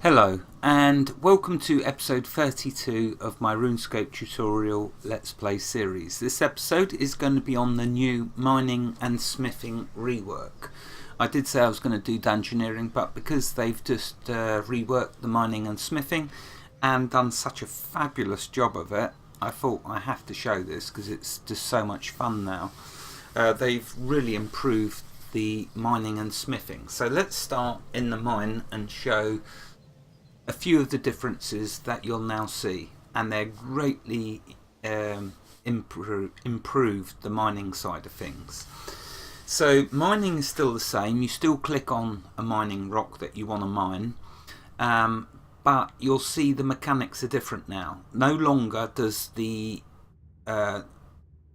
Hello and welcome to episode 32 of my RuneScape tutorial Let's Play series. This episode is going to be on the new mining and smithing rework. I did say I was going to do dungeoneering, but because they've just reworked the mining and smithing and done such a fabulous job of it, I thought I have to show this because it's just so much fun now. They've really improved the mining and smithing. So let's start in the mine and show a few of the differences that you'll now see, and they're greatly improved the mining side of things. So mining is still the same. You still click on a mining rock that you want to mine, but you'll see the mechanics are different now. No longer does the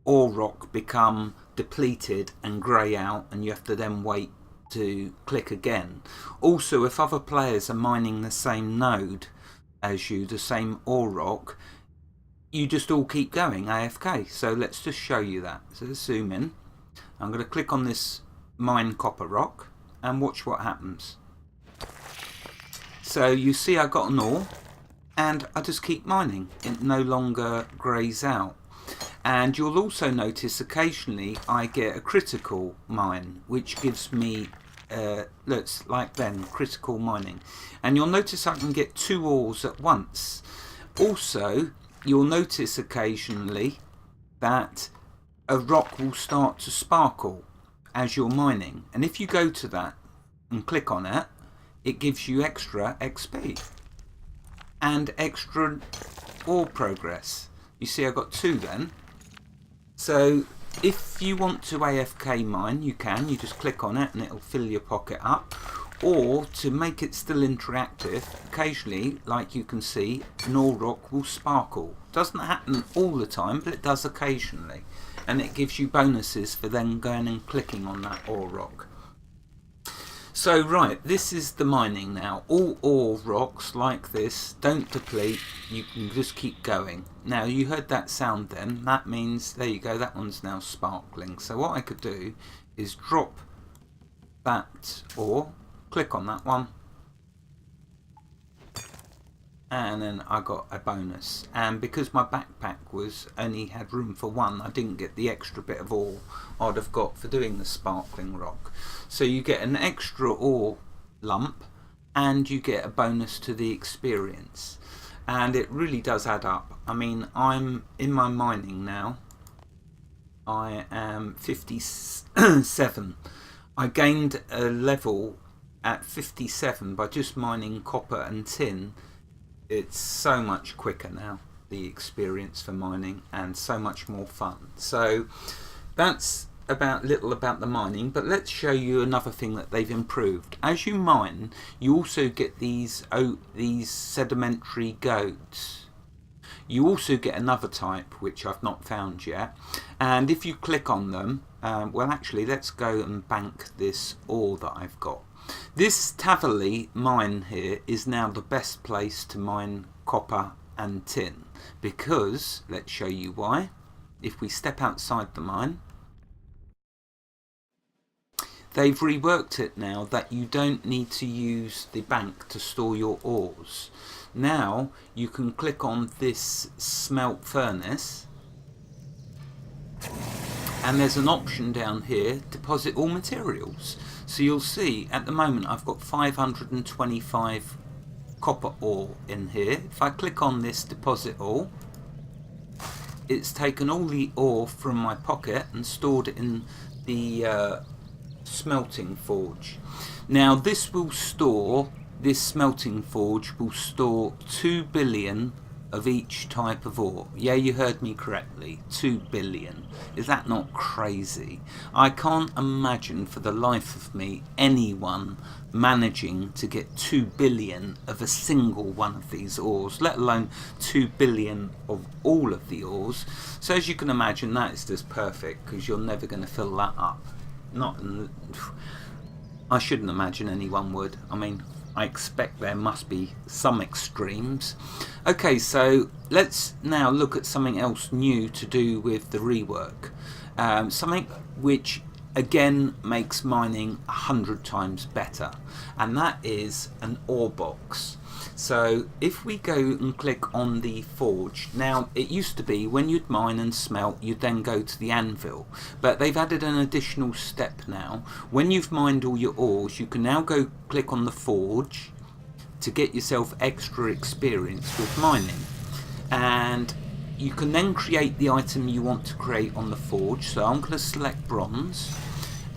ore rock become depleted and grey out and you have to then wait to click again. Also, if other players are mining the same node as you, the same ore rock, you just all keep going AFK. So let's just show you that. So let's zoom in. I'm going to click on this mine copper rock and watch what happens. So you see I got an ore and I just keep mining. It no longer greys out. And you'll also notice occasionally I get a critical mine, which gives me looks like then critical mining, and you'll notice I can get 2 ores at once. Also, you'll notice occasionally that a rock will start to sparkle as you're mining, and if you go to that and click on it, it gives you extra XP and extra ore progress. You see I got 2 then. So if you want to AFK mine, you can. You just click on it and it'll fill your pocket up. Or to make it still interactive, occasionally, like you can see, an ore rock will sparkle. Doesn't happen all the time, but it does occasionally. And it gives you bonuses for then going and clicking on that ore rock. So right, this is the mining now. All ore rocks like this don't deplete, you can just keep going. Now you heard that sound then, that means, there you go, that one's now sparkling. So what I could do is drop that ore, click on that one, and then I got a bonus. And because my backpack only had room for 1, I didn't get the extra bit of ore I'd have got for doing the sparkling rock. So you get an extra ore lump and you get a bonus to the experience, and it really does add up. I mean, I'm in my mining now, I am 57. I gained a level at 57 by just mining copper and tin. It's so much quicker now, the experience for mining, and so much more fun. So that's little about the mining, but let's show you another thing that they've improved. As you mine, you also get these sedimentary goats. You also get another type which I've not found yet, and if you click on them, well actually let's go and bank this ore that I've got. This Tavali mine here is now the best place to mine copper and tin, because, let's show you why. If we step outside the mine, they've reworked it now that you don't need to use the bank to store your ores. Now you can click on this smelt furnace, and there's an option down here, deposit all materials. So you'll see at the moment I've got 525 copper ore in here. If I click on this deposit all, it's taken all the ore from my pocket and stored it in the smelting forge. Now this smelting forge will store 2 billion of each type of ore. Yeah, you heard me correctly, 2 billion. Is that not crazy? I can't imagine for the life of me anyone managing to get 2 billion of a single one of these ores, let alone 2 billion of all of the ores. So as you can imagine, that is just perfect, because you're never going to fill that up. I shouldn't imagine anyone would. I mean, I expect there must be some extremes. Okay, so let's now look at something else new to do with the rework. Something which again makes mining 100 times better, and that is an ore box. So if we go and click on the forge, now it used to be when you'd mine and smelt, you'd then go to the anvil, but they've added an additional step now. When you've mined all your ores, you can now go click on the forge to get yourself extra experience with mining, and you can then create the item you want to create on the forge. So I'm going to select bronze,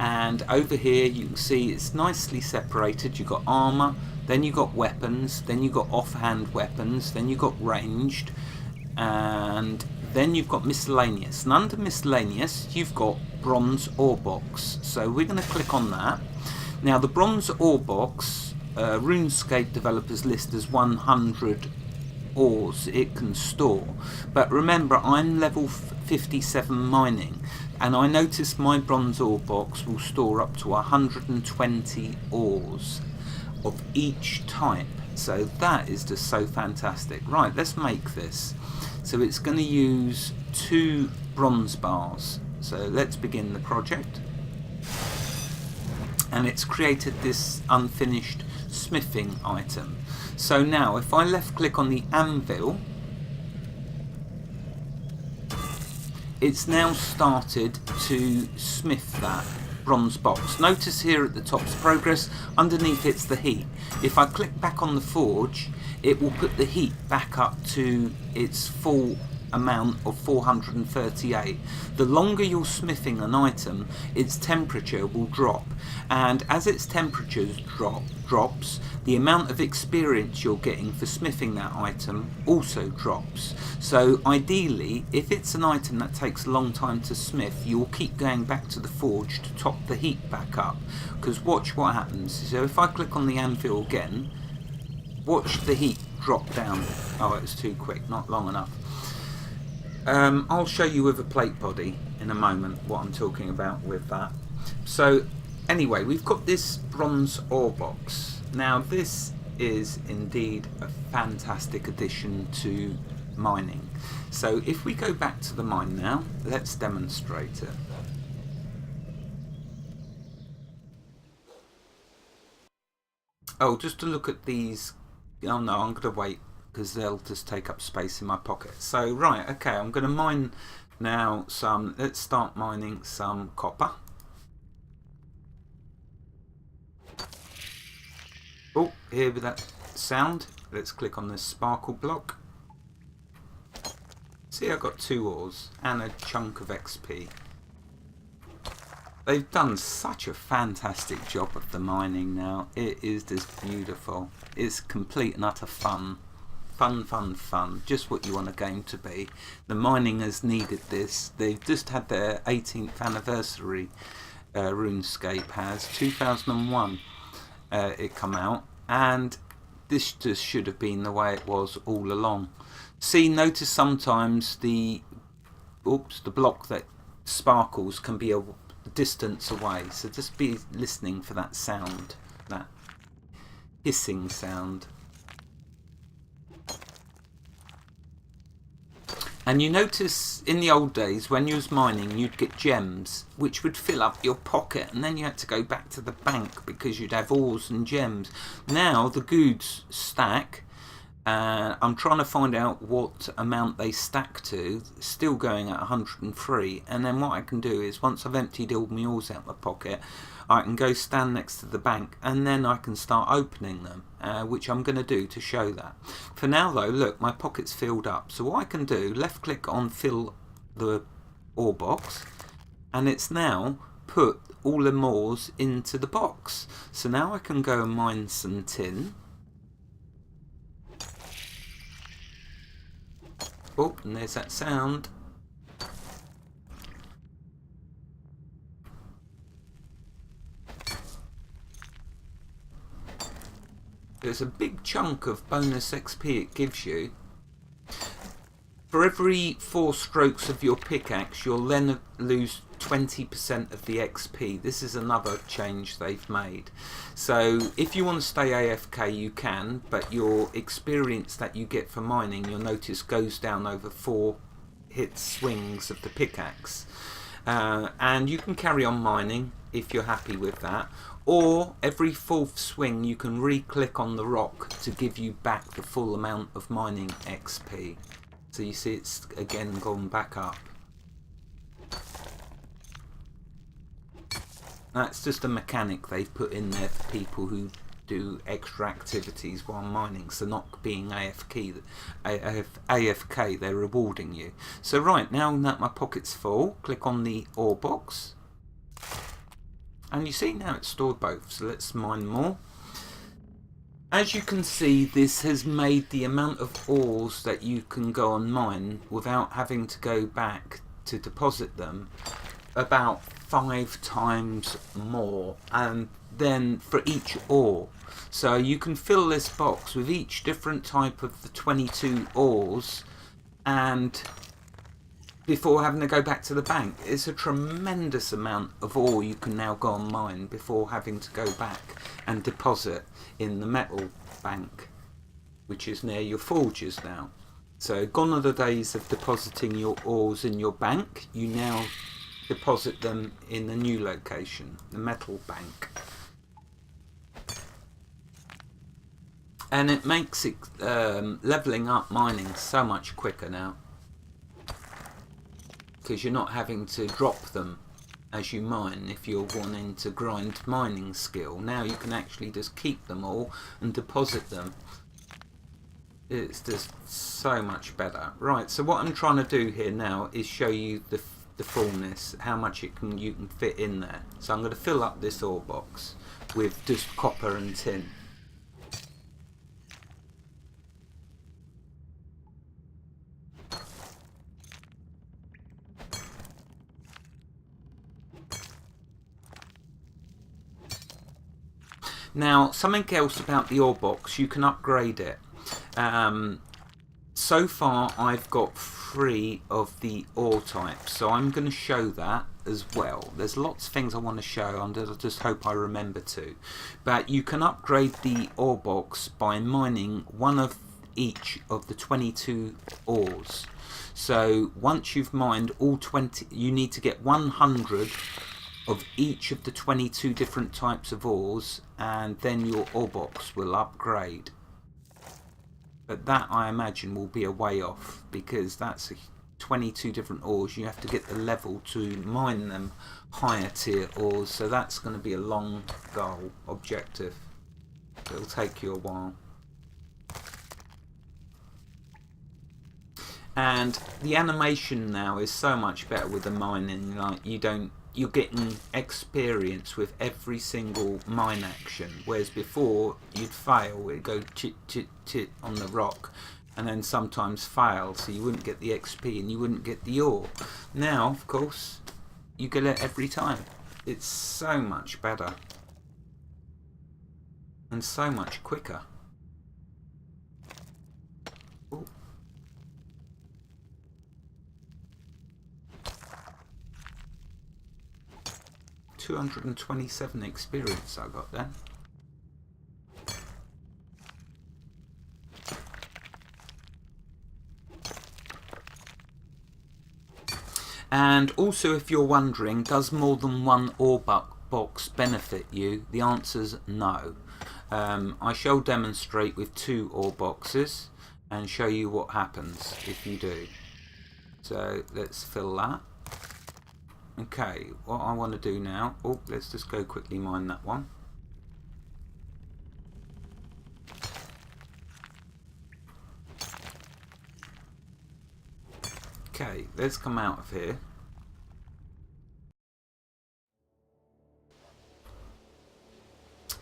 and over here you can see it's nicely separated. You've got armor, then you've got weapons, then you've got offhand weapons, then you've got ranged, and then you've got miscellaneous. And under miscellaneous you've got bronze ore box. So we're going to click on that. Now the bronze ore box, RuneScape developers list as 100 ores it can store, but remember I'm level 57 mining, and I notice my bronze ore box will store up to 120 ores of each type. So that is just so fantastic. Right, let's make this. So it's going to use 2 bronze bars. So let's begin the project, and it's created this unfinished smithing item. So now if I left click on the anvil, it's now started to smith that bronze box. Notice here at the top's progress, underneath it's the heat. If I click back on the forge, it will put the heat back up to its full amount of 438. The longer you're smithing an item, its temperature will drop, and as its temperature drops, the amount of experience you're getting for smithing that item also drops. So ideally, if it's an item that takes a long time to smith, you'll keep going back to the forge to top the heat back up, because watch what happens. So if I click on the anvil again, watch the heat drop down. Oh, it's too quick, not long enough. I'll show you with a plate body in a moment what I'm talking about with that. So anyway, we've got this bronze ore box. Now this is indeed a fantastic addition to mining. So if we go back to the mine now, let's demonstrate it. Oh, just to look at these. Oh no, I'm going to wait, because they'll just take up space in my pocket. So right, okay, I'm going to mine now some, let's start mining some copper. Oh, here with that sound, let's click on this sparkle block. See, I got 2 ores and a chunk of XP. They've done such a fantastic job of the mining now. It is just beautiful. It's complete and utter fun. Fun, fun, fun. Just what you want a game to be. The mining has needed this. They've just had their 18th anniversary. RuneScape has 2001. It come out, and this just should have been the way it was all along. See, notice sometimes the block that sparkles can be a distance away. So just be listening for that sound, that hissing sound. And you notice in the old days when you was mining, you'd get gems which would fill up your pocket, and then you had to go back to the bank because you'd have ores and gems. Now the goods stack. I'm trying to find out what amount they stack to. Still going at 103, and then what I can do is, once I've emptied all my ores out my pocket, I can go stand next to the bank, and then I can start opening them, which I'm going to do to show that. For now though, look, my pocket's filled up, so what I can do, left click on fill the ore box, and it's now put all the ores into the box. So now I can go and mine some tin. Oh, and there's that sound. There's a big chunk of bonus XP it gives you. For every 4 strokes of your pickaxe, you'll then lose 20% of the XP. This is another change they've made. So if you want to stay AFK, you can, but your experience that you get for mining, you'll notice, goes down over 4 hit swings of the pickaxe. And you can carry on mining if you're happy with that, or every fourth swing you can re-click on the rock to give you back the full amount of mining XP. So you see it's again gone back up. That's just a mechanic they've put in there for people who do extra activities while mining, so not being AFK, they're rewarding you. So right, now that my pocket's full, click on the ore box. And you see now it's stored both, so let's mine more. As you can see, this has made the amount of ores that you can go and mine without having to go back to deposit them about 5 times more, and then for each ore. So you can fill this box with each different type of the 22 ores and before having to go back to the bank. It's a tremendous amount of ore you can now go and mine before having to go back and deposit in the metal bank, which is near your forges now. So gone are the days of depositing your ores in your bank. You now deposit them in the new location, the metal bank. And it makes it leveling up mining so much quicker now, because you're not having to drop them as you mine if you're wanting to grind mining skill. Now you can actually just keep them all and deposit them. It's just so much better. Right, so what I'm trying to do here now is show you the fullness, how much you can fit in there. So I'm going to fill up this ore box with just copper and tin. Now, something else about the ore box, you can upgrade it. So far I've got 3 of the ore types, so I'm going to show that as well. There's lots of things I want to show, and I just hope I remember to. But you can upgrade the ore box by mining one of each of the 22 ores. So once you've mined all 20, you need to get 100 of each of the 22 different types of ores, and then your ore box will upgrade. But that, I imagine, will be a way off, because that's 22 different ores. You have to get the level to mine them higher tier ores, so that's going to be a long goal objective. It'll take you a while. And the animation now is so much better with the mining. Like, you're getting experience with every single mine action, whereas before you'd fail, it'd go chit chit chit on the rock and then sometimes fail, so you wouldn't get the XP and you wouldn't get the ore. Now, of course, you get it every time. It's so much better and so much quicker. Ooh. 227 experience I got then. And also, if you're wondering, does more than one ore box benefit you? The answer's no. I shall demonstrate with 2 ore boxes and show you what happens if you do. So let's fill that. Okay, what I want to do now, let's just go quickly mine that one. Okay, let's come out of here.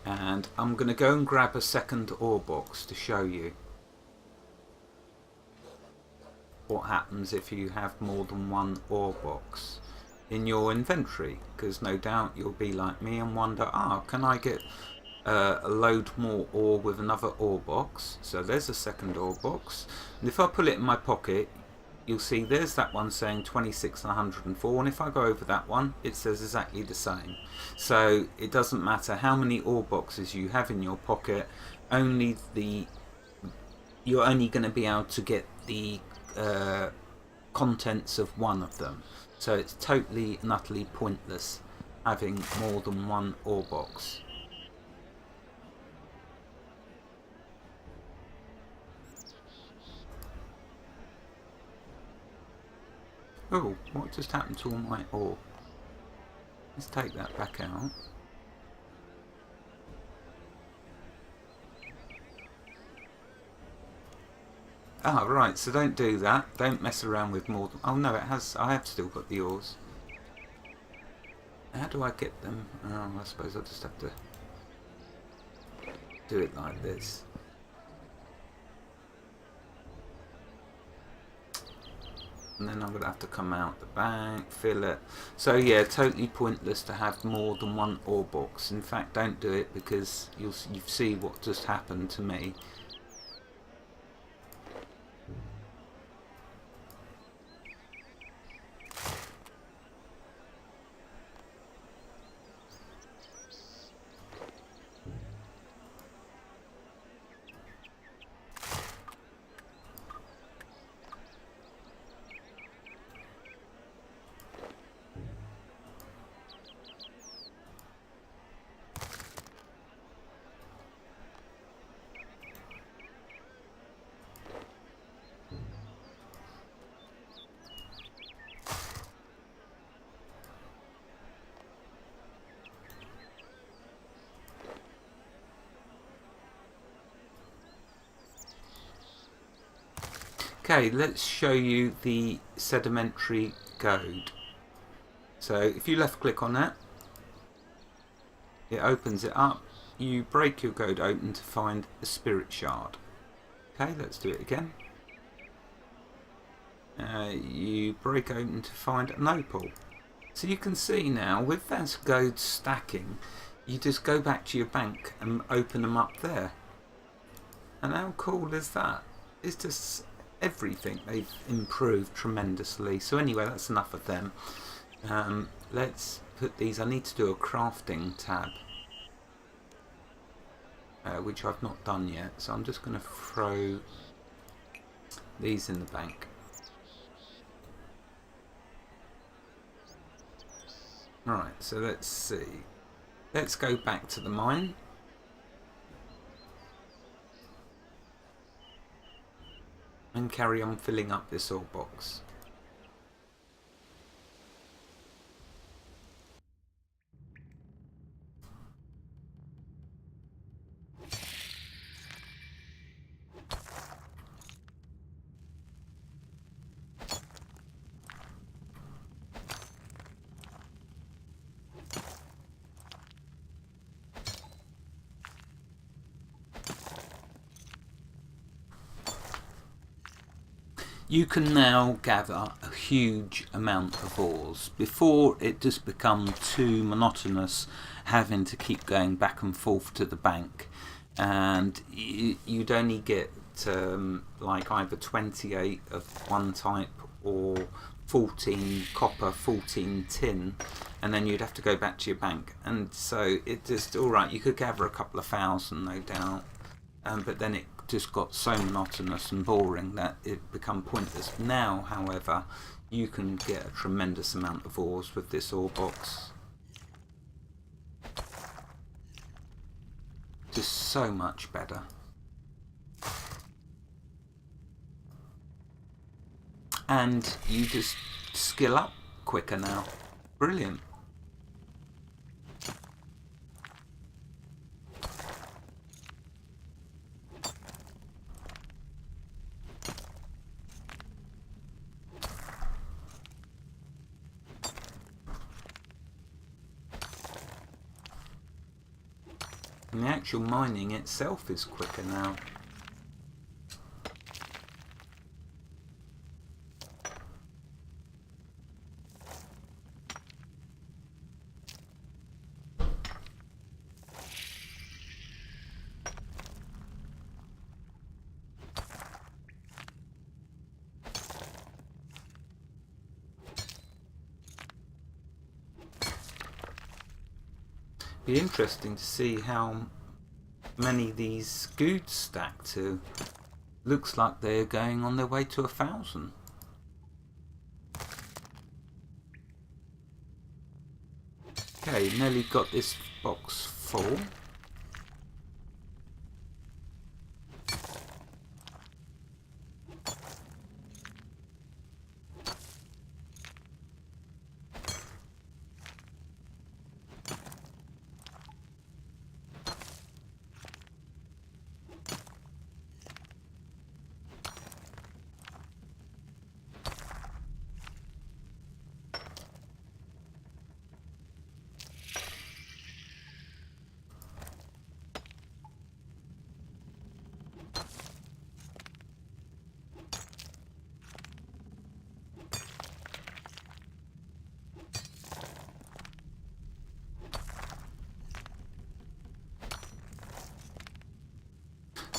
And I'm going to go and grab a second ore box to show you what happens if you have more than one ore box in your inventory, because no doubt you'll be like me and wonder, can I get a load more ore with another ore box? So there's a second ore box, and if I pull it in my pocket, you'll see there's that one saying 26 and 104, and if I go over that one, it says exactly the same. So it doesn't matter how many ore boxes you have in your pocket, you're only going to be able to get the contents of one of them. So it's totally and utterly pointless having more than one ore box. Oh, what just happened to all my ore? Let's take that back out. Ah, right, so don't do that. Don't mess around with more than... Oh no, it has... I have still got the ores. How do I get them? Oh, I suppose I'll just have to do it like this. And then I'm going to have to come out the bank, fill it. So yeah, totally pointless to have more than one ore box. In fact, don't do it because you see what just happened to me. Okay, let's show you the sedimentary goad. So if you left click on that, it opens it up. You break your goad open to find a spirit shard. Okay, let's do it again. You break open to find an opal. So you can see now with that goad stacking, you just go back to your bank and open them up there. And how cool is that? It's just everything. They've improved tremendously. So anyway, that's enough of them. Let's put these... I need to do a crafting tab, which I've not done yet. So I'm just going to throw these in the bank. Right, so let's see. Let's go back to the mine. And carry on filling up this ore box. You can now gather a huge amount of ores. Before, it just become too monotonous having to keep going back and forth to the bank, and you'd only get like either 28 of one type or 14 copper, 14 tin, and then you'd have to go back to your bank. And so it just, alright, you could gather a couple of thousand, no doubt, but then it just got so monotonous and boring that it become pointless. Now, however, you can get a tremendous amount of ores with this ore box. Just so much better. And you just skill up quicker now. Brilliant. And the actual mining itself is quicker now. Be interesting to see how many these goods stack to. Looks like they're going on their way to 1,000. Okay, nearly got this box full.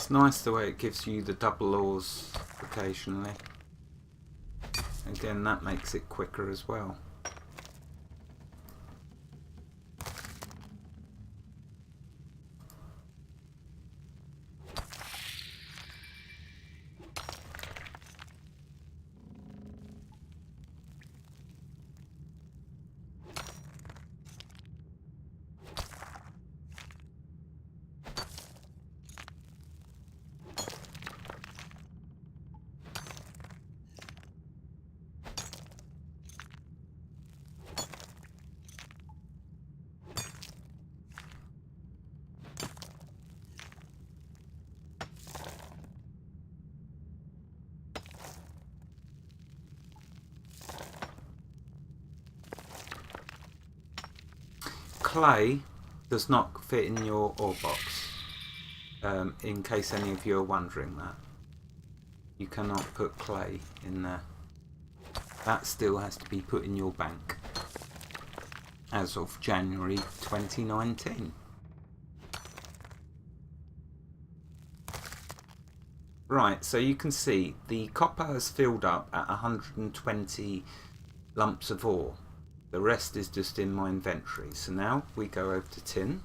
It's nice the way it gives you the double ores occasionally. Again, that makes it quicker as well. Clay does not fit in your ore box, in case any of you are wondering that. You cannot put clay in there. That still has to be put in your bank as of January 2019. Right, so you can see the copper has filled up at 120 lumps of ore. The rest is just in my inventory. So now we go over to tin.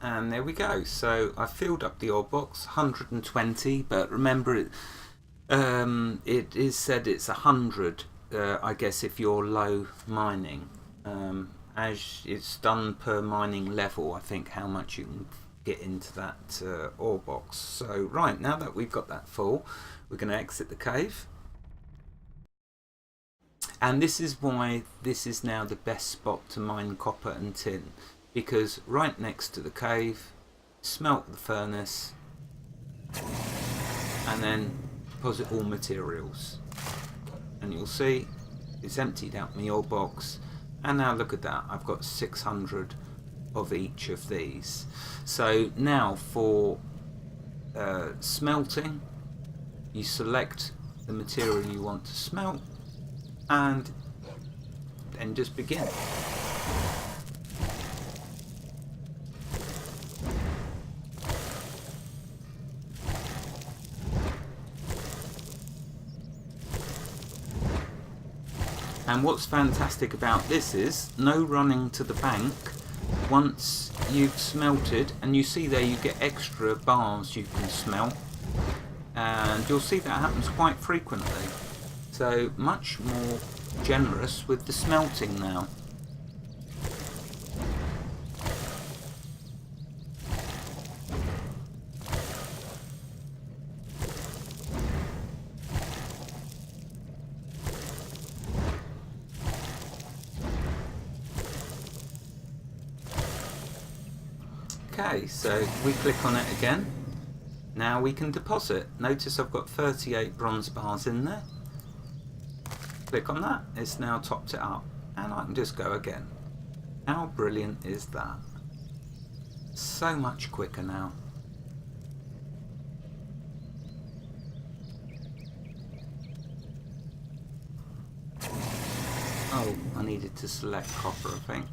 And there we go. So I filled up the ore box, 120, but remember it is said it's 100, I guess, if you're low mining. As it's done per mining level, I think, how much you can get into that ore box. So right, now that we've got that full, we're going to exit the cave. And this is why this is now the best spot to mine copper and tin. Because right next to the cave, smelt the furnace, and then deposit all materials. And you'll see it's emptied out my ore box, and now look at that, I've got 600 of each of these. So now for smelting, you select the material you want to smelt, and then just begin. And what's fantastic about this is no running to the bank once you've smelted, and you see there you get extra bars you can smelt, and you'll see that happens quite frequently. So much more generous with the smelting now. Okay, so we click on it again. Now we can deposit. Notice I've got 38 bronze bars in there. Click on that, it's now topped it up, and I can just go again. How brilliant is that? So much quicker now. Oh, I needed to select copper, I think.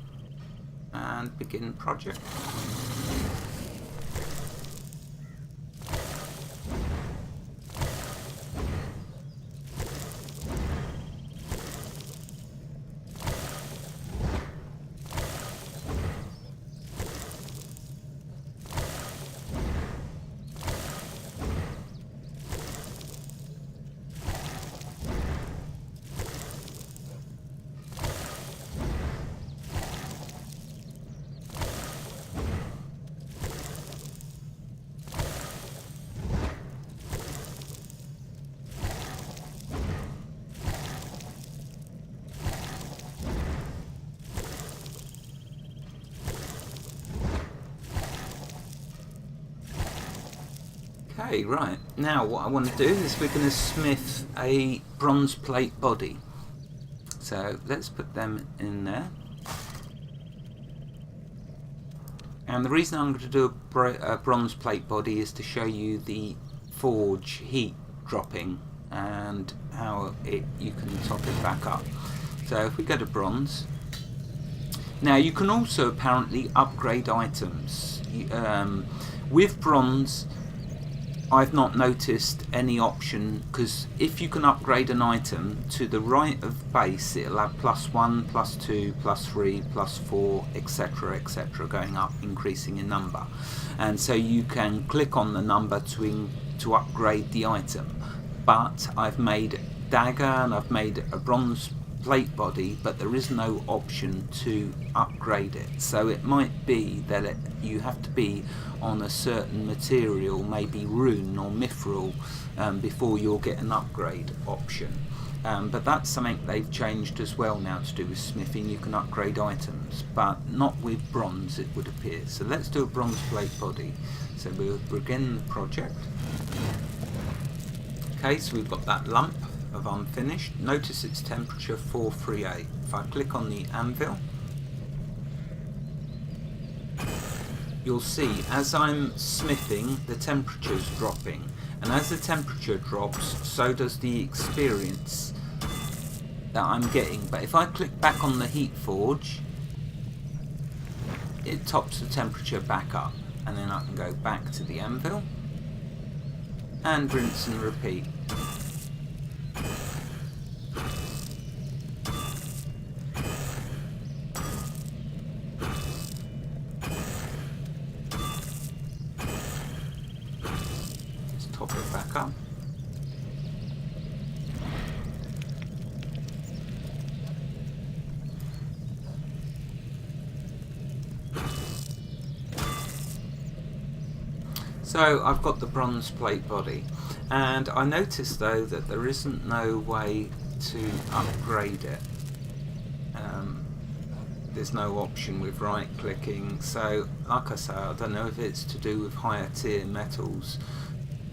And begin project. Okay, right. Now what I want to do is we're going to smith a bronze plate body. So let's put them in there. And the reason I'm going to do a bronze plate body is to show you the forge heat dropping and how you can top it back up. So if we go to bronze, now you can also apparently upgrade items. With bronze, I've not noticed any option, because if you can upgrade an item to the right of base, it'll have +1, +2, +3, +4, etc, etc, going up, increasing in number. And so you can click on the number to upgrade the item. But I've made dagger and I've made a bronze plate body, but there is no option to upgrade it. So it might be that you have to be on a certain material, maybe rune or mithril, before you'll get an upgrade option. But that's something they've changed as well now to do with smithing. You can upgrade items, but not with bronze, it would appear. So let's do a bronze plate body. So we'll begin the project. Okay, so we've got that lump of unfinished. Notice its temperature 438. If I click on the anvil, you'll see as I'm smithing, the temperature's dropping, and as the temperature drops, so does the experience that I'm getting. But if I click back on the heat forge, it tops the temperature back up, and then I can go back to the anvil and rinse and repeat. Top it back up. So I've got the bronze plate body, and I noticed though that there isn't no way to upgrade it. There's no option with right clicking, so like I say, I don't know if it's to do with higher tier metals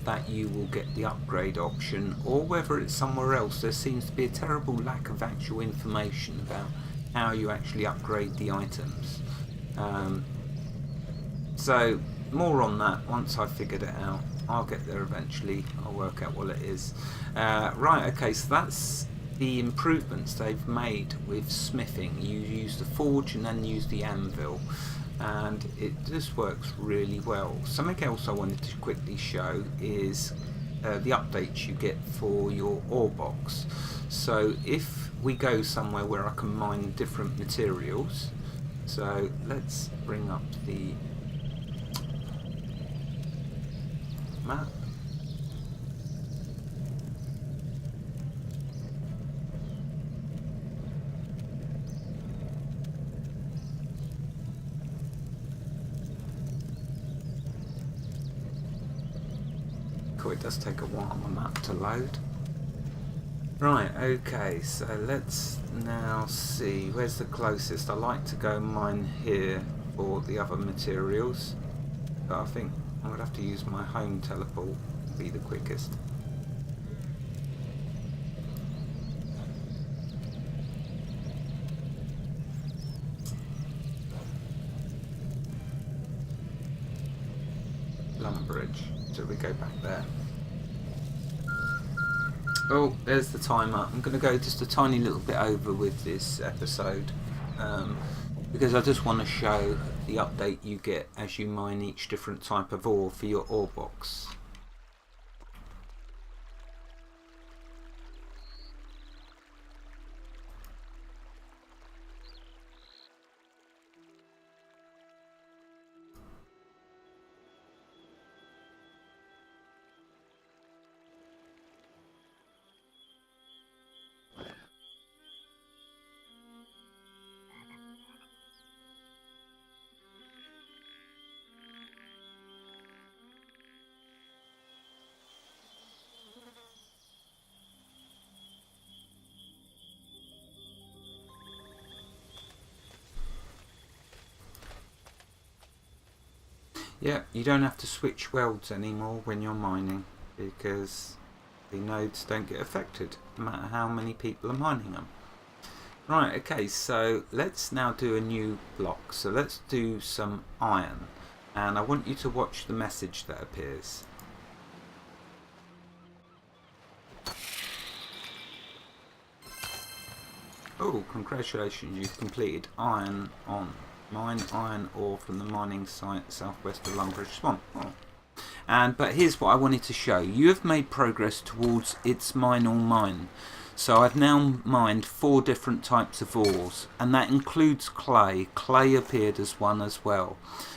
that you will get the upgrade option, or whether it's somewhere else. There seems to be a terrible lack of actual information about how you actually upgrade the items. So more on that once I've figured it out. I'll get there eventually. I'll work out what it is. Right, okay, so that's the improvements they've made with smithing. You use the forge and then use the anvil, and it just works really well. Something else I wanted to quickly show is the updates you get for your ore box. So if we go somewhere where I can mine different materials, so let's bring up the map. It does take a while on the map to load. Right, okay, so let's now see where's the closest. I like to go mine here for the other materials, but I think I'm going to have to use my home teleport to be the quickest. Lumbridge, so we go back there. Oh, there's the timer. I'm going to go just a tiny little bit over with this episode, because I just want to show the update you get as you mine each different type of ore for your ore box. Yeah, you don't have to switch welds anymore when you're mining, because the nodes don't get affected, no matter how many people are mining them. Right, okay, so let's now do a new block. So let's do some iron, and I want you to watch the message that appears. Oh, congratulations, you've completed iron on. Mine iron ore from the mining site southwest of Lumbridge Swamp. Oh. But here's what I wanted to show. You have made progress towards It's Mine or Mine. So I've now mined 4 different types of ores, and that includes clay. Clay appeared as one as well.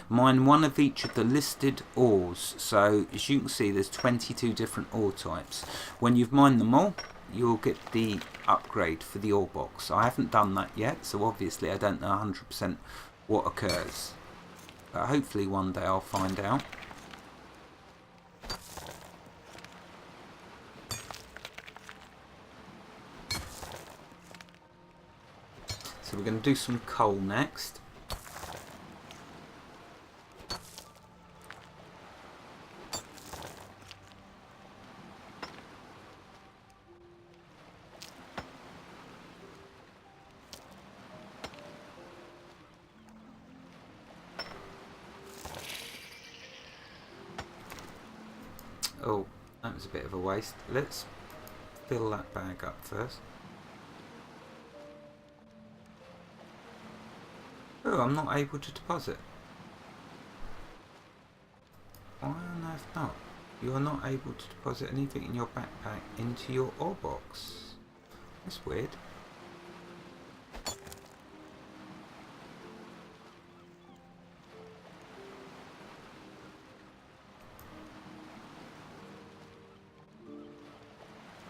Mine one of each of the listed ores. So as you can see, there's 22 different ore types. When you've mined them all, you'll get the upgrade for the ore box. I haven't done that yet, so obviously I don't know 100% what occurs. But hopefully one day I'll find out. So we're going to do some coal next. Oh, that was a bit of a waste. Let's fill that bag up first. Oh, I'm not able to deposit. Why on earth not? You are not able to deposit anything in your backpack into your ore box. That's weird.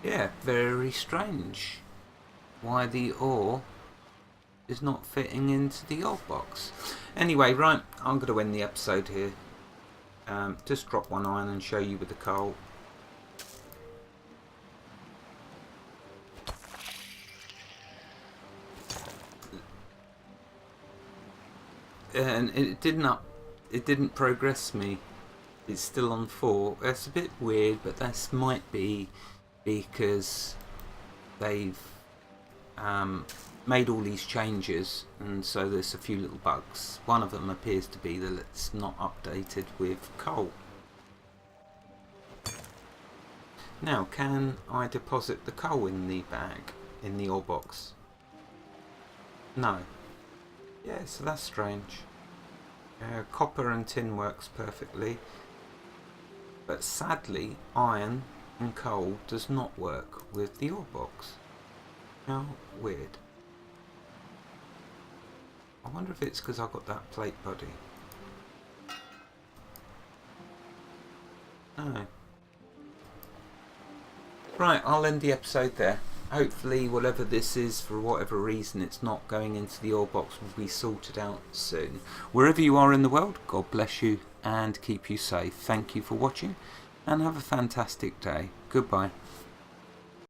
Yeah, very strange. Why the ore is not fitting into the ore box. Anyway, right, I'm going to end the episode here. Just drop one iron and show you with the coal. And it didn't progress me. It's still on 4. That's a bit weird, but that might be because they've made all these changes, and so there's a few little bugs. One of them appears to be that it's not updated with coal. Now, can I deposit the coal in the bag, in the ore box? No. Yeah, so that's strange. Copper and tin works perfectly, but sadly iron and coal does not work with the ore box. How weird. I wonder if it's because I got that plate body. No. Right, I'll end the episode there. Hopefully whatever this is, for whatever reason it's not going into the ore box, will be sorted out soon. Wherever you are in the world, God bless you and keep you safe. Thank you for watching and have a fantastic day. Goodbye.